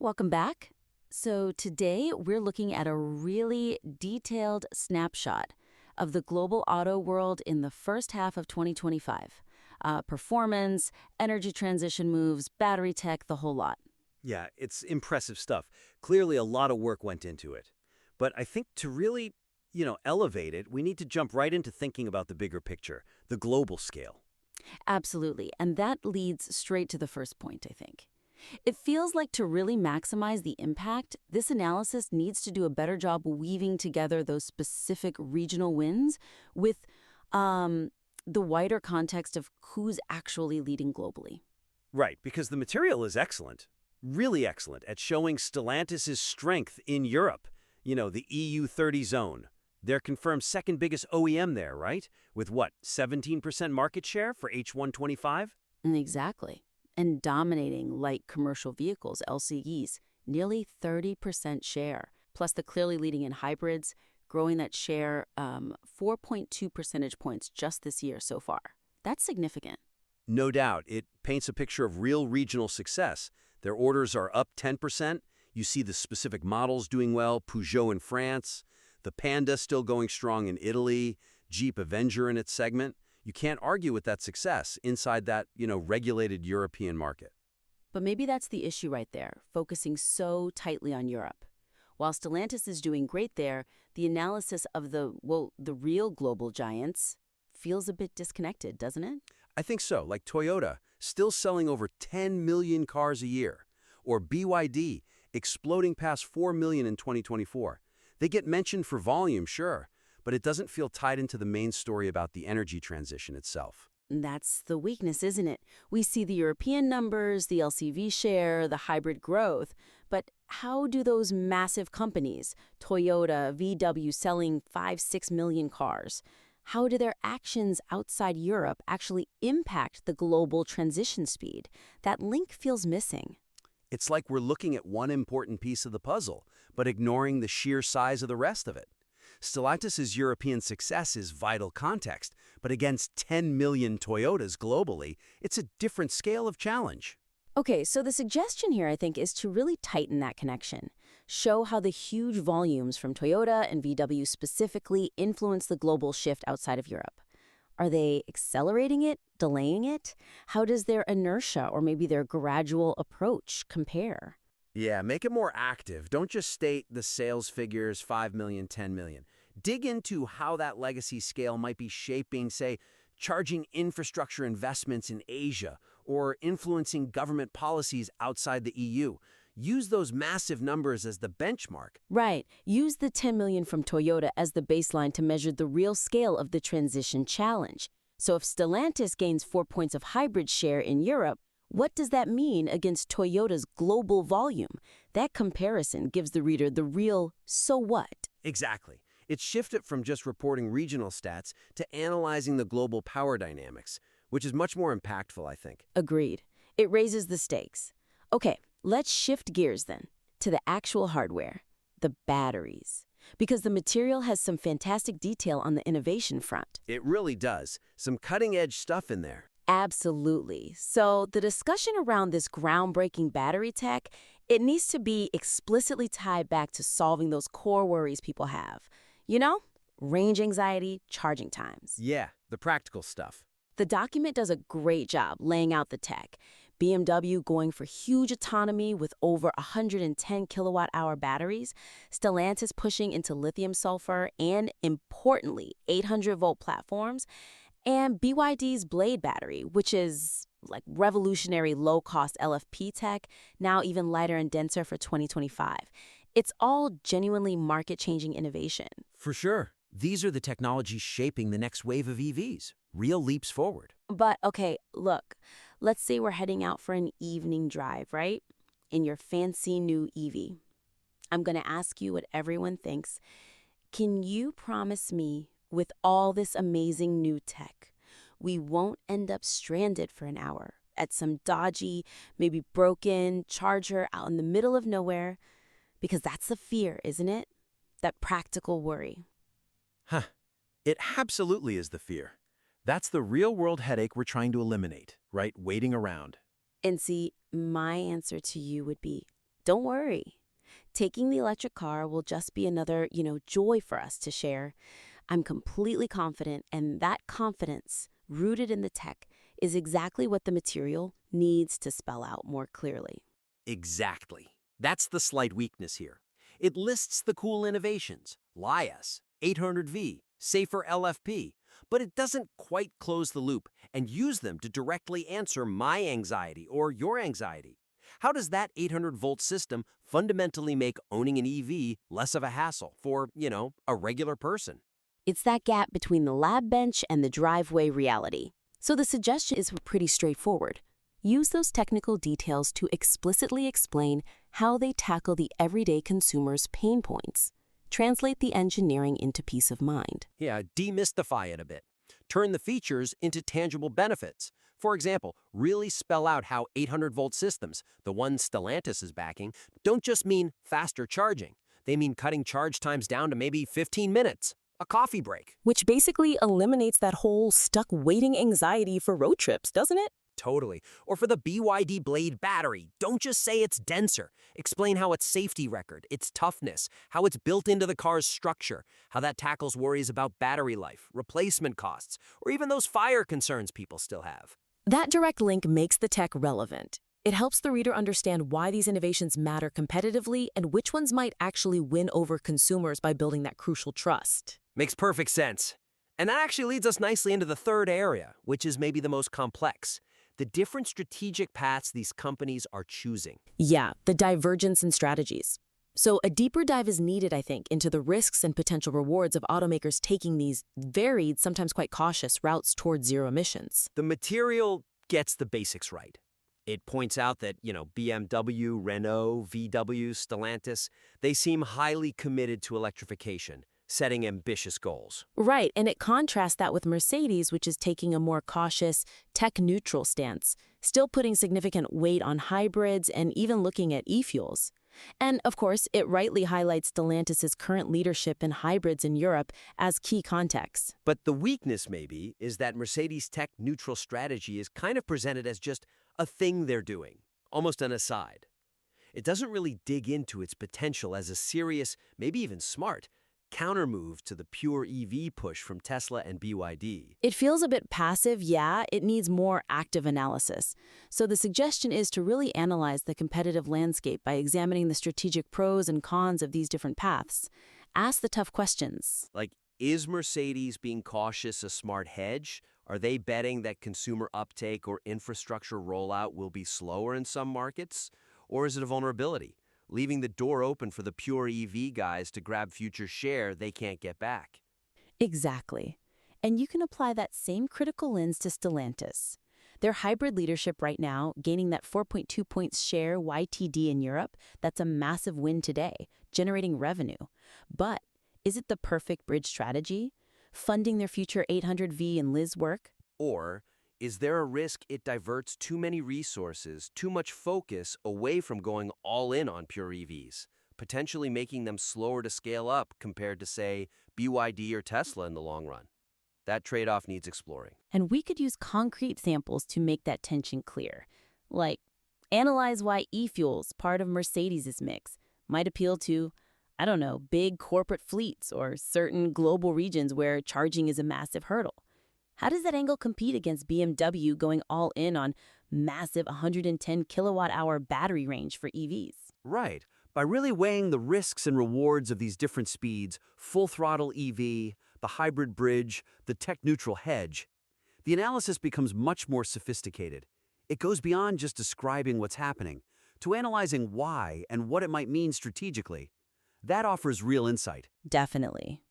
welcome back. So, today we're looking at a really detailed snapshot of the global auto world in the first half of 2025. Performance, energy transition moves, battery tech, the whole lot. Yeah, it's impressive stuff. Clearly, a lot of work went into it. But I think to really, elevate it, we need to jump right into thinking about the bigger picture, the global scale. Absolutely. And that leads straight to the first point, I think. It feels like to really maximize the impact, this analysis needs to do a better job weaving together those specific regional wins with um, the wider context of who's actually leading globally. Right, because the material is excellent, really excellent at showing Stellantis' strength in Europe, the EU30 zone. They're confirmed second biggest OEM there, right? With what, 17% market share for H125? Exactly. And dominating light commercial vehicles, LCEs, nearly 30% share. Plus, the clearly leading in hybrids, growing that share 4.2 percentage points just this year so far. That's significant. No doubt, it paints a picture of real regional success. Their orders are up 10%. You see the specific models doing well, Peugeot in France, the Panda still going strong in Italy, Jeep Avenger in its segment. You can't argue with that success inside that, regulated European market. But maybe that's the issue right there, focusing so tightly on Europe. While Stellantis is doing great there, the analysis of the real global giants feels a bit disconnected, doesn't it? I think so, like Toyota, still selling over 10 million cars a year, or BYD, exploding past 4 million in 2024. They get mentioned for volume, sure, but it doesn't feel tied into the main story about the energy transition itself. That's the weakness, isn't it? We see the European numbers, the LCV share, the hybrid growth, but how do those massive companies, Toyota, VW, selling 5, 6 million cars, how do their actions outside Europe actually impact the global transition speed? That link feels missing. It's like we're looking at one important piece of the puzzle, but ignoring the sheer size of the rest of it. Stellantis' European success is vital context, but against 10 million Toyotas globally, it's a different scale of challenge. Okay, so the suggestion here, I think, is to really tighten that connection. Show how the huge volumes from Toyota and VW specifically influence the global shift outside of Europe. Are they accelerating it, delaying it? How does their inertia or maybe their gradual approach compare? Yeah, make it more active. Don't just state the sales figures, 5 million, 10 million. Dig into how that legacy scale might be shaping, say, charging infrastructure investments in Asia or influencing government policies outside the EU. Use those massive numbers as the benchmark. Right. Use the 10 million from Toyota as the baseline to measure the real scale of the transition challenge. So if Stellantis gains 4 points of hybrid share in Europe, what does that mean against Toyota's global volume? That comparison gives the reader the real so what. Exactly. It's shifted from just reporting regional stats to analyzing the global power dynamics, which is much more impactful, I think. Agreed. It raises the stakes. Okay, let's shift gears then to the actual hardware, the batteries. Because the material has some fantastic detail on the innovation front. It really does. Some cutting-edge stuff in there. Absolutely. So the discussion around this groundbreaking battery tech, it needs to be explicitly tied back to solving those core worries people have. You know, range anxiety, charging times. Yeah, the practical stuff. The document does a great job laying out the tech. BMW going for huge autonomy with over 110 kilowatt-hour batteries, Stellantis pushing into lithium sulfur, and importantly, 800-volt platforms, and BYD's Blade battery, which is like revolutionary low-cost LFP tech, now even lighter and denser for 2025. It's all genuinely market-changing innovation. For sure. These are the technologies shaping the next wave of EVs. Real leaps forward. But okay, look, let's say we're heading out for an evening drive, right? In your fancy new EV. I'm going to ask you what everyone thinks. Can you promise me, with all this amazing new tech, we won't end up stranded for an hour at some dodgy, maybe broken charger out in the middle of nowhere? Because that's the fear, isn't it? That practical worry. Huh. It absolutely is the fear. That's the real-world headache we're trying to eliminate, right? Waiting around. And see, my answer to you would be Don't worry. Taking the electric car will just be another, joy for us to share. I'm completely confident, and that confidence, rooted in the tech, is exactly what the material needs to spell out more clearly. Exactly. That's the slight weakness here. It lists the cool innovations, Lias, 800V, safer LFP, but it doesn't quite close the loop and use them to directly answer my anxiety or your anxiety. How does that 800-volt system fundamentally make owning an EV less of a hassle for, a regular person? It's that gap between the lab bench and the driveway reality. So the suggestion is pretty straightforward. Use those technical details to explicitly explain how they tackle the everyday consumer's pain points. Translate the engineering into peace of mind. Yeah, demystify it a bit. Turn the features into tangible benefits. For example, really spell out how 800-volt systems, the ones Stellantis is backing, don't just mean faster charging. They mean cutting charge times down to maybe 15 minutes, a coffee break. Which basically eliminates that whole stuck waiting anxiety for road trips, doesn't it? Totally. Or for the BYD Blade battery, don't just say it's denser. Explain how its safety record, its toughness, how it's built into the car's structure, how that tackles worries about battery life, replacement costs, or even those fire concerns people still have. That direct link makes the tech relevant. It helps the reader understand why these innovations matter competitively and which ones might actually win over consumers by building that crucial trust. Makes perfect sense. And that actually leads us nicely into the third area, which is maybe the most complex. The different strategic paths these companies are choosing. Yeah, the divergence in strategies. So a deeper dive is needed, I think, into the risks and potential rewards of automakers taking these varied, sometimes quite cautious routes towards zero emissions. The material gets the basics right. It points out that, BMW, Renault, VW, Stellantis, they seem highly committed to electrification, setting ambitious goals. Right, and it contrasts that with Mercedes, which is taking a more cautious, tech-neutral stance, still putting significant weight on hybrids and even looking at e-fuels. And, of course, it rightly highlights Stellantis' current leadership in hybrids in Europe as key context. But the weakness, maybe, is that Mercedes' tech-neutral strategy is kind of presented as just a thing they're doing, almost an aside. It doesn't really dig into its potential as a serious, maybe even smart, countermove to the pure EV push from Tesla and BYD. It feels a bit passive, yeah, it needs more active analysis. So the suggestion is to really analyze the competitive landscape by examining the strategic pros and cons of these different paths. Ask the tough questions. Like, is Mercedes being cautious a smart hedge? Are they betting that consumer uptake or infrastructure rollout will be slower in some markets? Or is it a vulnerability, leaving the door open for the pure EV guys to grab future share they can't get back? Exactly. And you can apply that same critical lens to Stellantis. Their hybrid leadership right now, gaining that 4.2 points share YTD in Europe, that's a massive win today, generating revenue. But is it the perfect bridge strategy? Funding their future 800V and Liz work? Or is there a risk it diverts too many resources, too much focus away from going all in on pure EVs, potentially making them slower to scale up compared to, say, BYD or Tesla in the long run? That trade-off needs exploring. And we could use concrete samples to make that tension clear. Like, analyze why e-fuels, part of Mercedes' mix, might appeal to, big corporate fleets or certain global regions where charging is a massive hurdle. How does that angle compete against BMW going all in on massive 110 kilowatt-hour battery range for EVs? Right. By really weighing the risks and rewards of these different speeds, full throttle EV, the hybrid bridge, the tech-neutral hedge, the analysis becomes much more sophisticated. It goes beyond just describing what's happening to analyzing why and what it might mean strategically. That offers real insight. Definitely.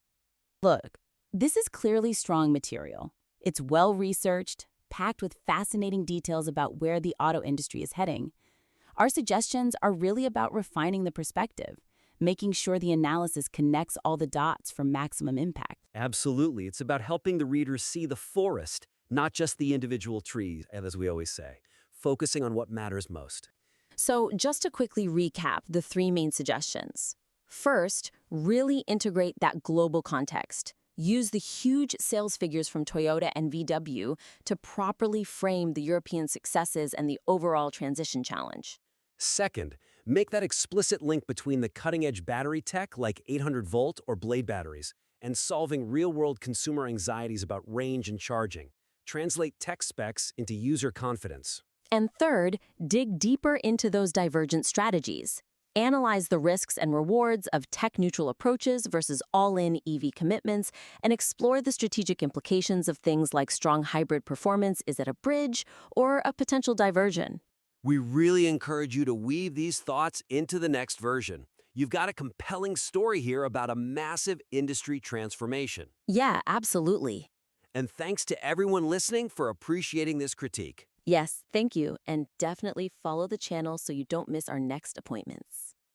Look, this is clearly strong material. It's well-researched, packed with fascinating details about where the auto industry is heading. Our suggestions are really about refining the perspective, making sure the analysis connects all the dots for maximum impact. Absolutely. It's about helping the readers see the forest, not just the individual trees, as we always say, focusing on what matters most. So just to quickly recap the three main suggestions. First, really integrate that global context. Use the huge sales figures from Toyota and VW to properly frame the European successes and the overall transition challenge. Second, Make that explicit link between the cutting-edge battery tech like 800-volt or blade batteries and solving real-world consumer anxieties about range and charging. Translate tech specs into user confidence. And third, dig deeper into those divergent strategies. Analyze the risks and rewards of tech-neutral approaches versus all-in EV commitments, and explore the strategic implications of things like strong hybrid performance is at a bridge or a potential diversion. We really encourage you to weave these thoughts into the next version. You've got a compelling story here about a massive industry transformation. Yeah, absolutely. And thanks to everyone listening for appreciating this critique. Yes, thank you, and definitely follow the channel so you don't miss our next appointments.